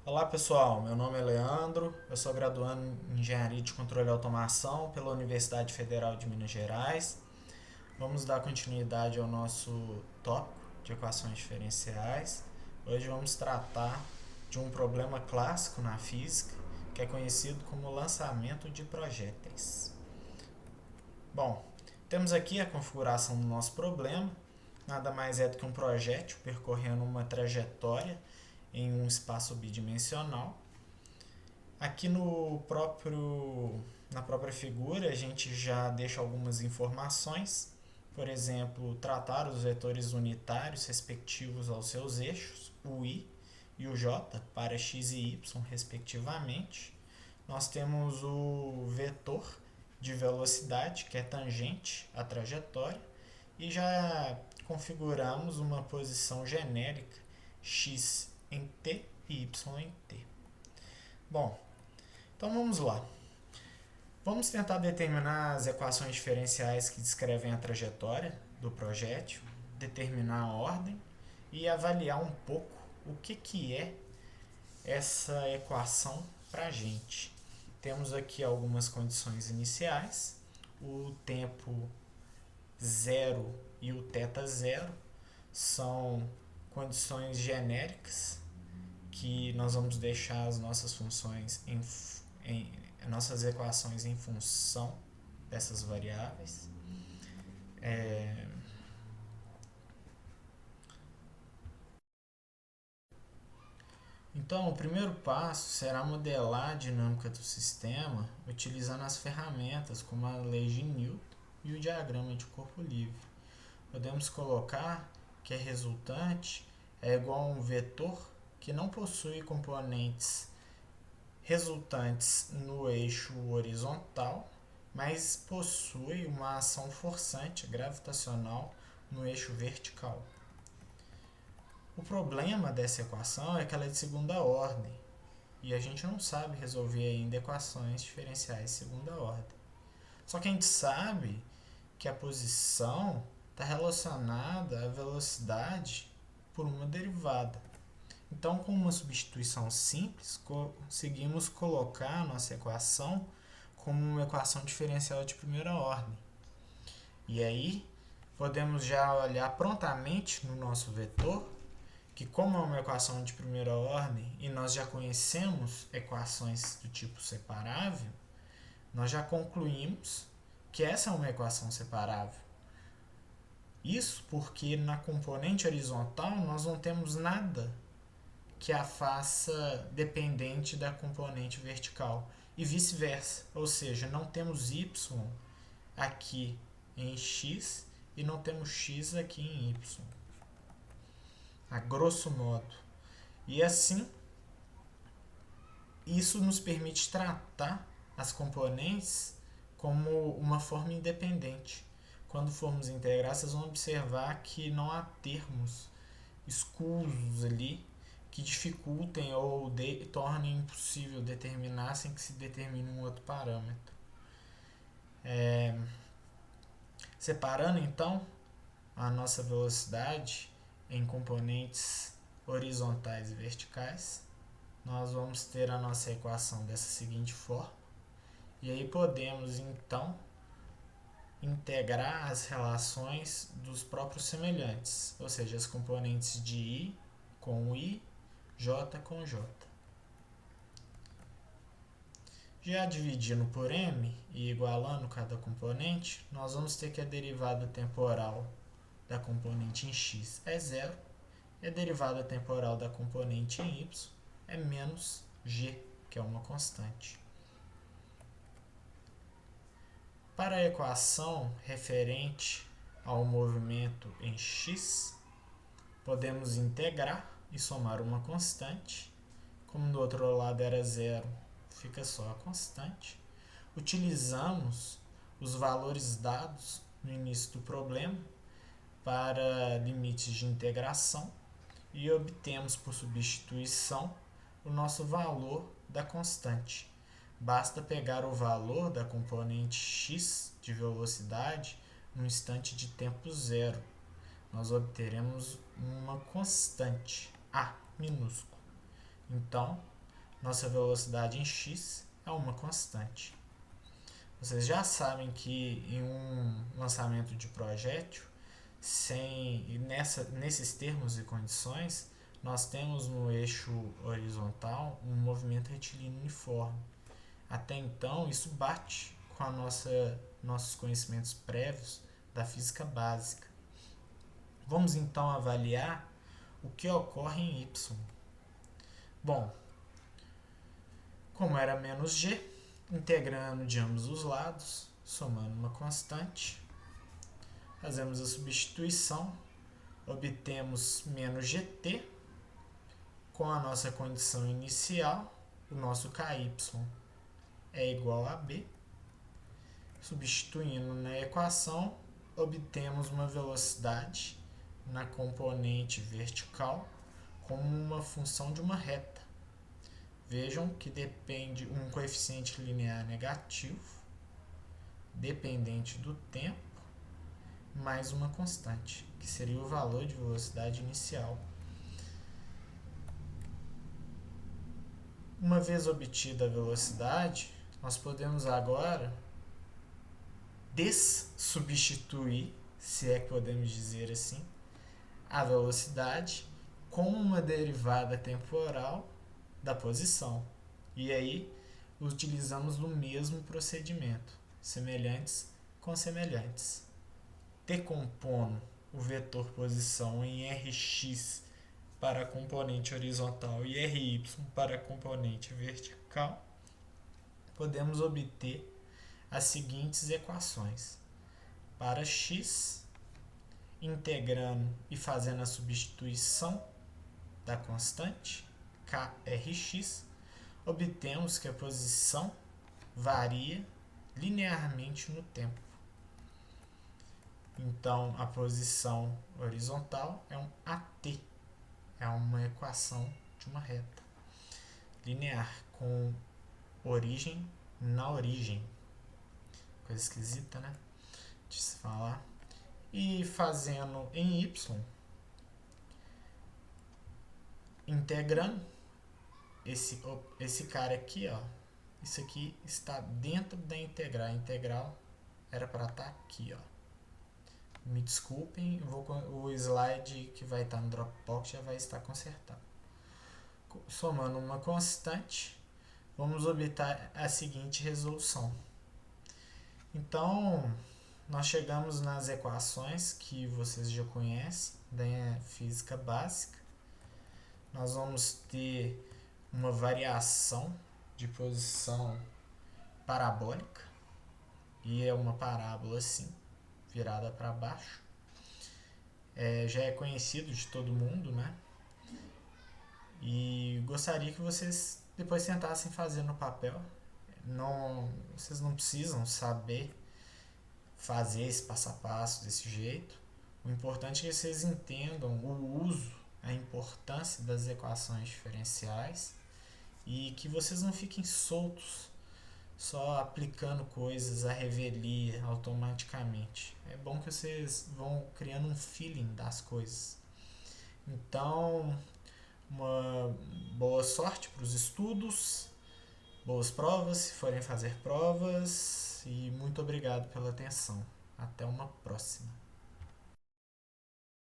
Olá pessoal, meu nome é Leandro, eu sou graduando em Engenharia de Controle e Automação pela Universidade Federal de Minas Gerais. Vamos dar continuidade ao nosso tópico de equações diferenciais. Hoje vamos tratar de um problema clássico na física que é conhecido como lançamento de projéteis. Bom, temos aqui a configuração do nosso problema. Nada mais é do que um projétil percorrendo uma trajetória em um espaço bidimensional. Aqui na própria figura, a gente já deixa algumas informações. Por exemplo, tratar os vetores unitários respectivos aos seus eixos, o i e o j, para x e y, respectivamente. Nós temos o vetor de velocidade, que é tangente à trajetória, e já configuramos uma posição genérica x em t e y em t. Bom, então vamos lá. Vamos tentar determinar as equações diferenciais que descrevem a trajetória do projétil, determinar a ordem e avaliar um pouco o que é essa equação para a gente. Temos aqui algumas condições iniciais, o tempo zero e o θ zero são condições genéricas que nós vamos deixar as nossas funções em nossas equações em função dessas variáveis. É, Então, o primeiro passo será modelar a dinâmica do sistema utilizando as ferramentas como a lei de Newton e o diagrama de corpo livre. Podemos colocar que a resultante é igual a um vetor que não possui componentes resultantes no eixo horizontal, mas possui uma ação forçante gravitacional no eixo vertical. O problema dessa equação é que ela é de segunda ordem e a gente não sabe resolver ainda equações diferenciais de segunda ordem. Só que a gente sabe que a posição está relacionada à velocidade por uma derivada. Então, com uma substituição simples, conseguimos colocar a nossa equação como uma equação diferencial de primeira ordem. E aí, podemos já olhar prontamente no nosso vetor, que como é uma equação de primeira ordem e nós já conhecemos equações do tipo separável, nós já concluímos que essa é uma equação separável. Isso porque na componente horizontal nós não temos nada que a faça dependente da componente vertical e vice-versa, ou seja, não temos y aqui em x e não temos x aqui em y, a grosso modo. E assim, isso nos permite tratar as componentes como uma forma independente. Quando formos integrar, vocês vão observar que não há termos escusos ali que dificultem ou tornem impossível determinar sem que se determine um outro parâmetro. Separando então a nossa velocidade em componentes horizontais e verticais, nós vamos ter a nossa equação dessa seguinte forma. E aí podemos então integrar as relações dos próprios semelhantes, ou seja, as componentes de i com i, j com j. Já dividindo por m e igualando cada componente, nós vamos ter que a derivada temporal da componente em x é zero e a derivada temporal da componente em y é menos g, que é uma constante. Para a equação referente ao movimento em x, podemos integrar e somar uma constante. Como do outro lado era zero, fica só a constante. Utilizamos os valores dados no início do problema para limites de integração e obtemos por substituição o nosso valor da constante. Basta pegar o valor da componente x de velocidade no instante de tempo zero. Nós obteremos uma constante, a minúsculo. Então, nossa velocidade em x é uma constante. Vocês já sabem que em um lançamento de projétil, nesses termos e condições, nós temos no eixo horizontal um movimento retilíneo uniforme. Até então, isso bate com nossos conhecimentos prévios da física básica. Vamos então avaliar o que ocorre em y. Bom, como era menos g, integrando de ambos os lados, somando uma constante, fazemos a substituição, obtemos menos gt, com a nossa condição inicial, o nosso ky é igual a b. Substituindo na equação, obtemos uma velocidade na componente vertical como uma função de uma reta. Vejam que depende um coeficiente linear negativo, dependente do tempo, mais uma constante, que seria o valor de velocidade inicial. Uma vez obtida a velocidade, nós podemos agora dessubstituir, se é que podemos dizer assim, a velocidade com uma derivada temporal da posição. E aí utilizamos o mesmo procedimento, semelhantes com semelhantes. Decompondo o vetor posição em Rx para a componente horizontal e Ry para a componente vertical, podemos obter as seguintes equações. Para x, integrando e fazendo a substituição da constante krx, obtemos que a posição varia linearmente no tempo. Então, a posição horizontal é um AT, é uma equação de uma reta linear com origem na origem. Coisa esquisita, né? De se falar. E fazendo em y, integrando esse cara aqui, ó. Isso aqui está dentro da integral. A integral era para estar aqui, ó. Me desculpem, o slide que vai estar no Dropbox já vai estar consertado. Somando uma constante, vamos obter a seguinte resolução. Então, nós chegamos nas equações que vocês já conhecem da física básica. Nós vamos ter uma variação de posição parabólica, e é uma parábola assim, virada para baixo. Já é conhecido de todo mundo, né? E gostaria que vocês depois tentassem fazer no papel. Vocês não precisam saber fazer esse passo a passo desse jeito. O importante é que vocês entendam o uso, a importância das equações diferenciais e que vocês não fiquem soltos só aplicando coisas à revelia automaticamente. É bom que vocês vão criando um feeling das coisas. Então, uma boa sorte para os estudos, boas provas se forem fazer provas, e muito obrigado pela atenção. Até uma próxima.